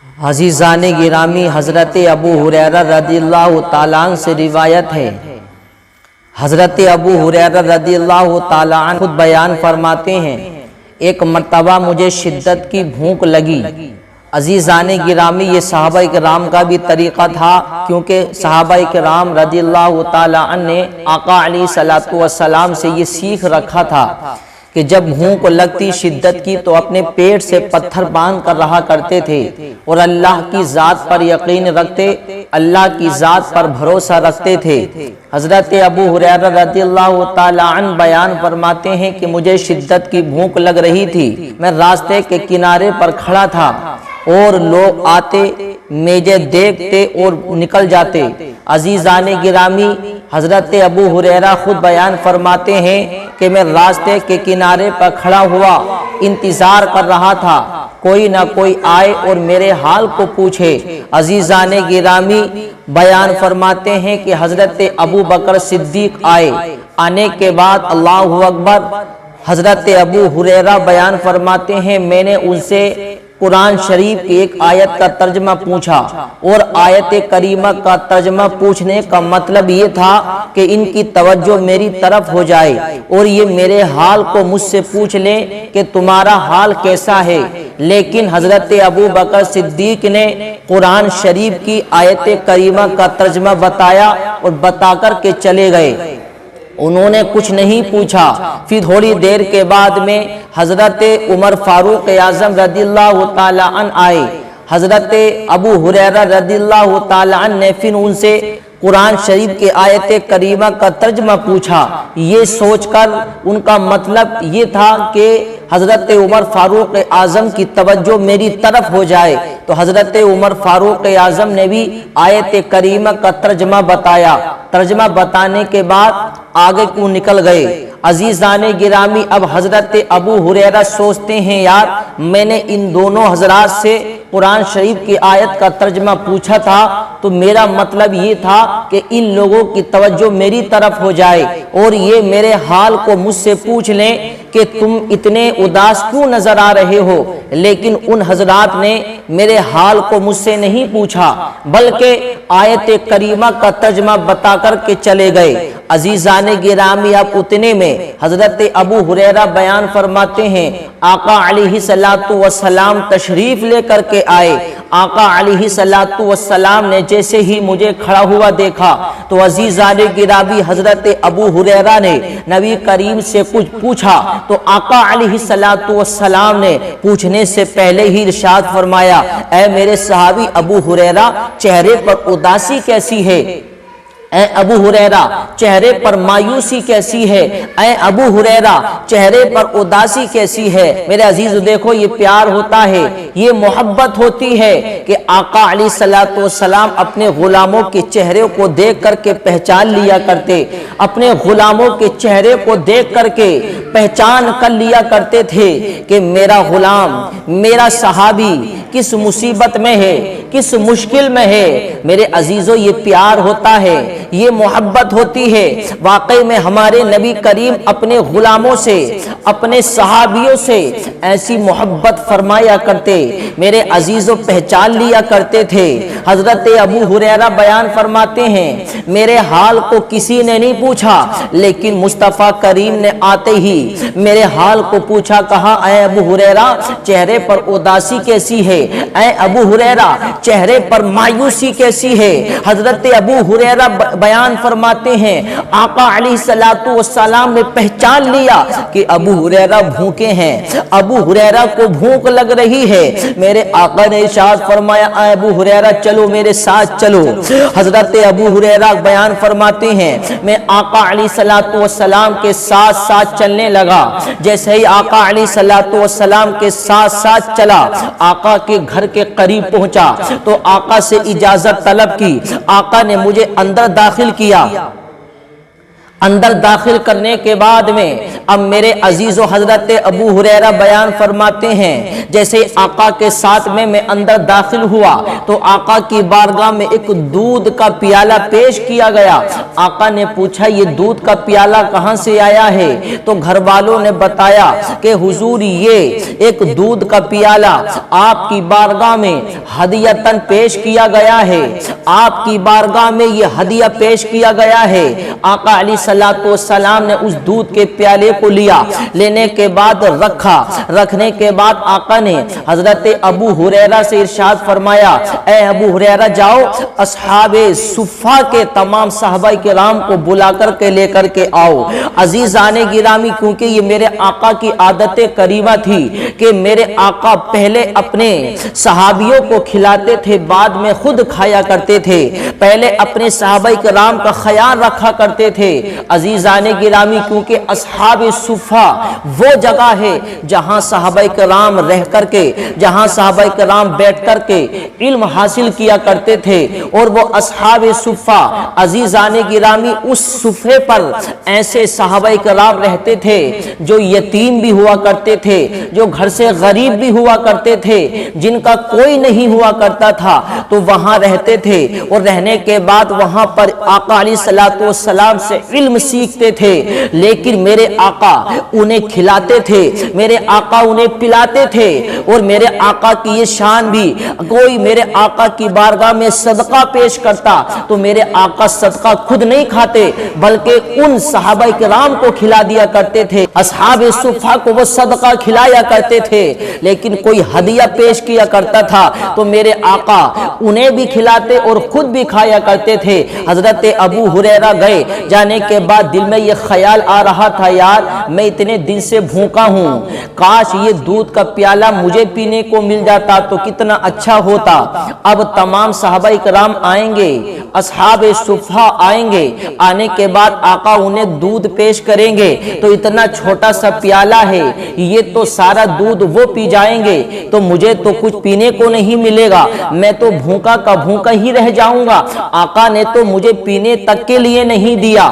عزیزان گرامی، حضرت ابو ہریرہ رضی اللہ تعالیٰ عنہ سے روایت ہے۔ حضرت ابو ہریرہ رضی اللہ تعالیٰ عنہ خود بیان فرماتے ہیں، ایک مرتبہ مجھے شدت کی بھوک لگی۔ عزیزان گرامی، یہ صحابہ کرام کا بھی طریقہ تھا، کیونکہ صحابہ کرام رضی اللہ تعالیٰ عنہ نے آقا علیہ السلام سے یہ سیکھ رکھا تھا کہ جب بھوک لگتی شدت کی تو اپنے پیٹ سے پتھر باندھ کر رہا کرتے تھے اور اللہ کی ذات پر یقین رکھتے، اللہ کی ذات پر بھروسہ رکھتے تھے۔ حضرت ابو ہریرہ رضی اللہ تعالیٰ عنہ بیان فرماتے ہیں کہ مجھے شدت کی بھوک لگ رہی تھی، میں راستے کے کنارے پر کھڑا تھا اور لوگ آتے، میجے دیکھتے اور نکل جاتے۔ عزیزان گرامی، حضرت ابو ہریرہ خود بیان فرماتے ہیں کہ میں راستے کے کنارے پر کھڑا ہوا انتظار کر رہا تھا، کوئی نہ کوئی آئے اور میرے حال کو پوچھے۔ عزیزان گرامی، بیان فرماتے ہیں کہ حضرت ابو بکر صدیق آئے، آنے کے بعد اللہ اکبر، حضرت ابو ہریرہ بیان فرماتے ہیں میں نے ان سے قرآن شریف کی ایک آیت کا ترجمہ پوچھا، اور آیت کریمہ کا ترجمہ پوچھنے کا مطلب یہ تھا کہ ان کی توجہ میری طرف ہو جائے اور یہ میرے حال کو مجھ سے پوچھ لیں کہ تمہارا حال کیسا ہے۔ لیکن حضرت ابو بکر صدیق نے قرآن شریف کی آیت کریمہ کا ترجمہ بتایا اور بتا کر کے چلے گئے، انہوں نے کچھ نہیں پوچھا۔ پھر تھوڑی دیر کے بعد میں حضرت عمر فاروق اعظم رضی اللہ تعالیٰ عنہ آئے۔ حضرت ابو ہریرہ رضی اللہ تعالیٰ عنہ نے پھر ان سے قرآن شریف کے آیت کریمہ کا ترجمہ پوچھا، یہ سوچ کر ان کا مطلب یہ تھا کہ حضرت عمر فاروق اعظم کی توجہ میری طرف ہو جائے، تو حضرت عمر فاروق اعظم نے بھی آیت کریمہ کا ترجمہ بتایا۔ ترجمہ بتانے کے بعد آگے کیوں نکل گئے؟ عزیزان گرامی، اب حضرت ابو ہریرہ سوچتے ہیں یار میں نے ان دونوں حضرات سے قرآن شریف کی آیت کا ترجمہ پوچھا تھا تو میرا مطلب یہ تھا کہ ان لوگوں کی توجہ میری طرف ہو جائے اور یہ میرے حال کو مجھ سے پوچھ لیں کہ تم اتنے اداس کیوں نظر آ رہے ہو۔ لیکن ان حضرات نے میرے حال کو مجھ سے نہیں پوچھا بلکہ آیت کریمہ کا ترجمہ بتا کر کے چلے گئے۔ عزیزان گرامی، اب اتنے میں حضرت ابو ہریرہ بیان فرماتے ہیں آقا علیہ السلام تشریف لے کر کے آئے۔ آقا علیہ السلام نے جیسے ہی مجھے کھڑا ہوا دیکھا تو عزیزان گرامی حضرت ابو ہریرہ نے نبی کریم سے کچھ پوچھا تو آقا علیہ السلام نے پوچھنے سے پہلے ہی ارشاد فرمایا، اے میرے صحابی ابو ہریرہ، چہرے پر اداسی کیسی ہے؟ اے ابو ہریرہ، چہرے پر مایوسی کیسی ہے؟ اے ابو ہریرہ، چہرے پر اداسی کیسی ہے؟ میرے عزیز دیکھو، یہ پیار ہوتا ہے، یہ محبت ہوتی ہے کہ آقا علیہ السلام اپنے غلاموں کے چہرے کو دیکھ کر کے پہچان لیا کرتے، اپنے غلاموں کے چہرے کو دیکھ کر کے پہچان کر لیا کرتے تھے کہ میرا غلام، میرا صحابی کس مصیبت میں ہے، کس مشکل میں ہے۔ میرے عزیزوں، یہ پیار ہوتا ہے، یہ محبت ہوتی ہے۔ واقعی میں ہمارے نبی کریم اپنے غلاموں سے، اپنے صحابیوں سے ایسی محبت فرمایا کرتے، میرے عزیزوں پہچان لیا کرتے تھے۔ حضرت ابو ہریرہ بیان فرماتے ہیں میرے حال کو کسی نے نہیں پوچھا، لیکن مصطفیٰ کریم نے آتے ہی میرے حال کو پوچھا، کہا اے ابو ہریرہ، چہرے پر اداسی کیسی ہے؟ اے ابو ہریرہ، چہرے پر مایوسی کیسی ہے؟ حضرت ابو ہریرہ بیان فرماتے ہیں آقا علیہ السلام نے پہچان لیا کہ ابو ہریرہ بھوکے ہیں، ابو ہریرہ کو بھوک لگ رہی ہے۔ میرے آقا نے ارشاد فرمایا، اے ابو ہریرہ چلو میرے ساتھ چلو۔ حضرت ابو ہریرہ بیان فرماتے ہیں میں آقا علیہ السلام کے ساتھ ساتھ چلنے لگا۔ جیسے ہی آقا علیہ السلام کے ساتھ ساتھ چلا، آقا کے گھر کے قریب پہنچا تو آقا سے اجازت طلب کی، آقا نے مجھے اندر داخل کیا۔ اندر داخل کرنے کے بعد میں اب میرے عزیز و حضرت ابو ہریرہ بیان فرماتے ہیں جیسے آقا کے ساتھ میں اندر داخل ہوا تو آقا کی بارگاہ میں ایک دودھ کا پیالہ پیش کیا گیا۔ آقا نے پوچھا یہ دودھ کا پیالہ کہاں سے آیا ہے؟ تو گھر والوں نے بتایا کہ حضور یہ ایک دودھ کا پیالہ آپ کی بارگاہ میں ہدیتاً پیش کیا گیا ہے، آپ کی بارگاہ میں یہ ہدیہ پیش کیا گیا ہے۔ آقا علیہ السلام نے اس دودھ کے پیالے کو لیا، لینے کے بعد رکھا، رکھنے کے بعد آقا نے حضرت ابو ہریرہ سے ارشاد فرمایا اے ابو ہریرہ جاؤ اصحاب صفہ کے تمام صحابہ کرام کو بلا کر کے لے کر کے آؤ۔ عزیزان گرامی کیونکہ یہ میرے آقا کی عادت کریمہ تھی کہ میرے آقا پہلے اپنے صحابیوں کو کھلاتے تھے، بعد میں خود کھایا کرتے تھے، پہلے اپنے صحابہ کرام کا خیال رکھا کرتے تھے۔ عزیزان گرامی کیونکہ اصحاب صفہ وہ جگہ ہے جہاں صحابہ کرام رہ کر کے، جہاں صحابہ کرام بیٹھ کر کے علم حاصل کیا کرتے تھے، اور وہ اصحاب صفہ عزیزان گرامی اس صفحے پر ایسے صحابہ کرام رہتے تھے جو یتیم بھی ہوا کرتے تھے، جو گھر سے غریب بھی ہوا کرتے تھے، جن کا کوئی نہیں ہوا کرتا تھا، تو وہاں رہتے تھے، اور رہنے کے بعد وہاں پر آقا علیہ السلام سے علم سیکھتے تھے۔ لیکن میرے آقا انہیں کھلاتے تھے، میرے آقا انہیں پلاتے تھے، اور میرے آقا کی یہ شان بھی کوئی میرے آقا کی بارگاہ میں صدقہ پیش کرتا تو میرے آقا صدقہ خود نہیں کھاتے بلکہ ان صحابہ کرام کو کھلا دیا کرتے تھے، اصحاب صفہ کو وہ صدقہ کھلایا کرتے تھے۔ لیکن کوئی ہدیہ پیش کیا کرتا تھا تو میرے آقا انہیں بھی کھلاتے اور خود بھی کھایا کرتے تھے۔ حضرت ابو ہریرہ گئے، جانے کے بعد دل میں یہ خیال آ رہا تھا یار میں اتنے دن سے بھوکا ہوں، کاش یہ دودھ کا پیالہ مجھے پینے کو مل جاتا تو کتنا اچھا ہوتا۔ اب تمام صحابہ کرام آئیں گے، اصحاب صفہ آئیں گے، آنے کے بعد آقا انہیں دودھ پیش کریں گے تو اتنا چھوٹا سا پیالہ ہے، یہ تو سارا دودھ وہ پی جائیں گے تو مجھے تو کچھ پینے کو نہیں ملے گا، میں تو بھوکا کا بھوکا ہی رہ جاؤں گا۔ آقا نے تو مجھے پینے تک کے لیے نہیں دیا،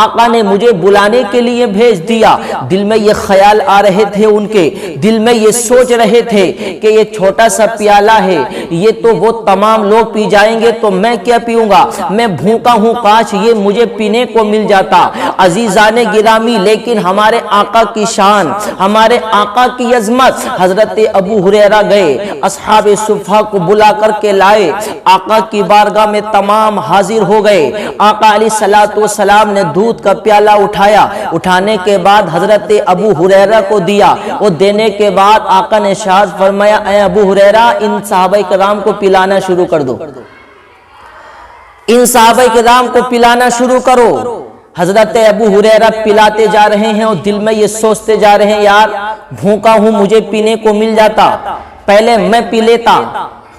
آقا نے مجھے بلانے کے لیے بھیج دیا۔ دل میں یہ خیال آ رہے تھے، ان کے دل میں یہ سوچ رہے تھے کہ یہ چھوٹا سا پیالہ ہے، یہ تو وہ تمام لوگ پی جائیں گے تو میں کیا پیوں گا، میں بھوکا ہوں، کاش یہ مجھے پینے کو مل جاتا۔ عزیزان گرامی لیکن ہمارے آقا کی شان، ہمارے آقا کی عظمت، حضرت ابو ہریرہ گئے، اصحاب صفہ کو بلا کر کے لائے، آقا کی بارگاہ میں تمام حاضر ہو گئے۔ آقا علیہ السلام نے دودھ کا پیالہ اٹھایا، اٹھانے کے بعد حضرت ابو ہریرہ کو دیا، اور دینے کے بعد آقا نے ارشاد فرمایا اے ابو ہریرہ ان صحابہ کرام کو پلانا شروع کر دو، ان صحابہ کرام کو پلانا شروع کرو۔ حضرت ابو ہریرہ پلاتے جا رہے ہیں اور دل میں یہ سوچتے جا رہے ہیں یار بھوکا ہوں، مجھے پینے کو مل جاتا، پہلے میں پی لیتا،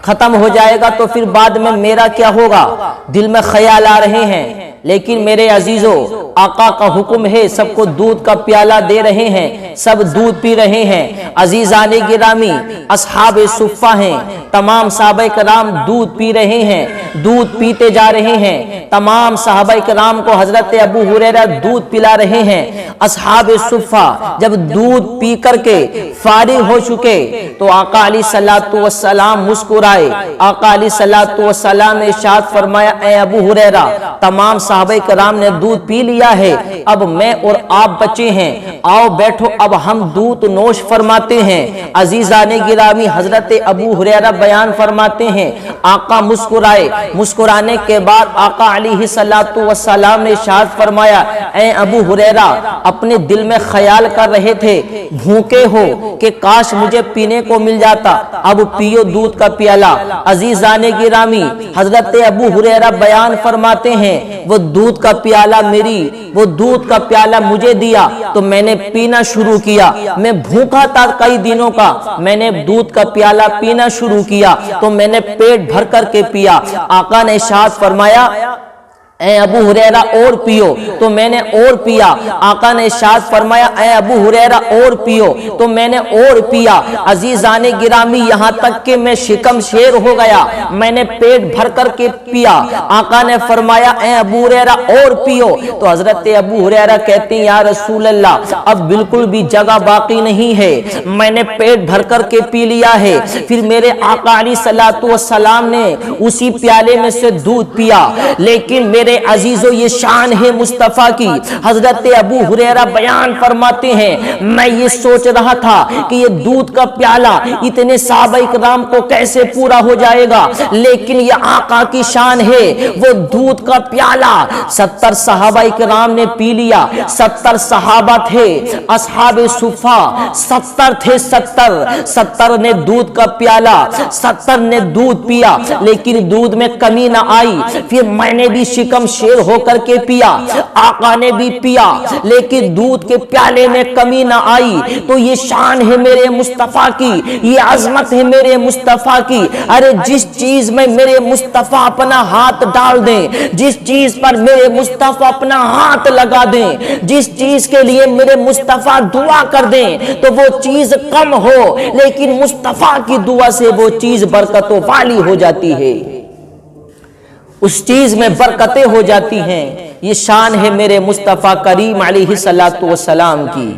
ختم ہو جائے گا تو پھر بعد میں میرا کیا ہوگا، دل میں خیال آ رہے ہیں۔ لیکن میرے عزیزو آقا کا حکم ہے، سب کو دودھ کا پیالہ دے رہے ہیں، سب دودھ پی رہے ہیں۔ عزیزان گرامی اصحاب صفہ ہیں، تمام صحابہ کرام دودھ پی رہے ہیں، دودھ پیتے جا رہے ہیں، تمام صحابہ کرام کو حضرت ابو ہریرہ دودھ پلا رہے ہیں۔ اصحاب صفہ جب دودھ پی کر کے فارغ ہو چکے تو آقا علیہ السلام مسکرائے، آقا علیہ السلام نے ارشاد فرمایا اے ابو ہریرہ تمام صحابہ کرام نے دودھ پی لیا ہے، اب میں اور آپ بچے ہیں، آؤ بیٹھو اب ہم دودھ نوش فرماتے ہیں۔ عزیزان گرامی حضرت ابو ہریرہ بیان فرماتے ہیں آقا مسکرائے، مسکرانے کے بعد آقا علیہ السلام نے ارشاد فرمایا اے ابو ہریرہ اپنے دل میں خیال کر رہے تھے بھوکے ہو کہ کاش مجھے پینے کو مل جاتا، اب پیو دودھ کا پیالہ۔ عزیزان گرامی حضرت ابو ہریرہ بیان فرماتے ہیں وہ دودھ کا پیالہ وہ دودھ کا پیالہ مجھے دیا تو میں نے پینا شروع کیا، میں بھوکا تھا کئی دنوں کا، میں نے دودھ کا پیالہ پینا شروع کیا تو میں نے پیٹ بھر کر کے پیا۔ آقا نے ارشاد فرمایا اے ابو ہریرہ اور پیو، تو میں نے اور پیا۔ آقا نے ارشاد فرمایا اے ابو ہریرہ اور پیو، تو میں نے اور پیا۔ عزیزان گرامی یہاں تک کہ میں شکم شیر ہو گیا، میں نے پیٹ بھر کر کے پیا۔ آقا نے فرمایا اے ابو ہریرہ اور پیو، تو حضرت ابو ہریرہ کہتے ہیں یا رسول اللہ اب بالکل بھی جگہ باقی نہیں ہے، میں نے پیٹ بھر کر کے پی لیا ہے۔ پھر میرے آقا علیہ الصلوۃ والسلام نے اسی پیالے میں سے دودھ پیا، لیکن میرے عزیزو یہ شان ہے مصطفیٰ کی۔ حضرت ابو ہریرہ بیان فرماتے ہیں میں یہ سوچ رہا تھا کہ یہ دودھ کا پیالہ اتنے صحابہ اکرام کو کیسے پورا ہو جائے گا، لیکن یہ آقا کی شان ہے، وہ دودھ کا پیالہ 70 صحابہ اکرام نے پی لیا۔ 70 صحابہ تھے، اصحاب صفہ 70 تھے، 70 نے دودھ کا پیالہ 70 نے دودھ پیا، لیکن دودھ میں کمی نہ آئی۔ پھر میں نے بھی شکم شیر ہو کر کے پیا، آقا نے بھی پیا، لیکن دودھ کے پیالے میں کمی نہ آئی۔ تو یہ شان ہے میرے مصطفیٰ کی، یہ عظمت ہے میرے مصطفیٰ کی۔ ارے جس چیز میں میرے مصطفیٰ اپنا ہاتھ ڈال دیں، جس چیز پر میرے مصطفیٰ اپنا ہاتھ لگا دیں، جس چیز کے لیے میرے مصطفیٰ دعا کر دیں تو وہ چیز کم ہو، لیکن مصطفیٰ کی دعا سے وہ چیز برکتوں والی ہو جاتی ہے، اس چیز میں برکتیں ہو جاتی ہیں۔ یہ شان ہے میرے مصطفیٰ کریم علیہ الصلوۃ والسلام کی۔